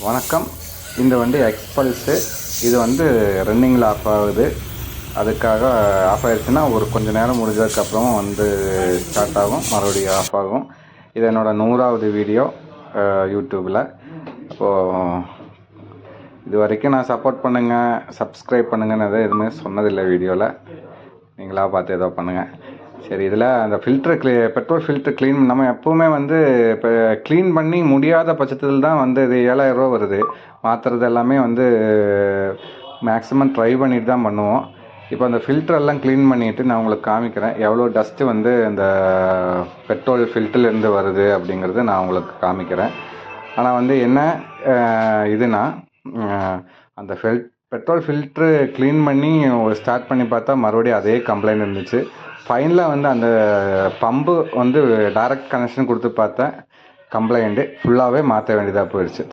வணக்கம். இந்த வண்டி எக்ஸ்பல்ஸு. இது வந்து ரன்னிங்கில் ஆஃப் ஆகுது. அதுக்காக ஆஃப் ஆகிடுச்சுன்னா ஒரு கொஞ்சம் நேரம் முடிஞ்சதுக்கப்புறம் வந்து ஸ்டார்ட் ஆகும், மறுபடியும் ஆஃப் ஆகும். இது என்னோடய 100வது வீடியோ யூடியூப்பில். அப்போது இது வரைக்கும் நான் சப்போர்ட் பண்ணுங்கள், சப்ஸ்கிரைப் பண்ணுங்கன்னு எதுவுமே சொன்னதில்லை வீடியோவில். நீங்களாக பார்த்து ஏதோ பண்ணுங்கள். சரி, இதில் அந்த பெட்ரோல் ஃபில்ட்ரு க்ளீன் நம்ம எப்போவுமே வந்து இப்போ க்ளீன் பண்ணி முடியாத பட்சத்தில் தான் வந்து இது 7000 ரூபா வருது. மாற்றுறது எல்லாமே வந்து மேக்ஸிமம் ட்ரை பண்ணிட்டு தான் பண்ணுவோம். இப்போ அந்த ஃபில்ட்ரெல்லாம் க்ளீன் பண்ணிவிட்டு நான் உங்களுக்கு காமிக்கிறேன். எவ்வளோ டஸ்ட்டு வந்து அந்த பெட்ரோல் ஃபில்ட்ருலேருந்து வருது அப்படிங்கிறது நான் உங்களுக்கு காமிக்கிறேன். ஆனால் வந்து என்ன இதுனா அந்த பெட்ரோல் ஃபில்ட்ரு க்ளீன் பண்ணி ஸ்டார்ட் பண்ணி பார்த்தா மறுபடியும் அதே கம்ப்ளைண்ட் இருந்துச்சு. ஃபைனலாக வந்து அந்த பம்பு வந்து டைரக்ட் கனெக்ஷன் கொடுத்து பார்த்தேன், கம்ப்ளைண்ட்டு ஃபுல்லாகவே மாற்ற வேண்டியதாக போயிடுச்சு.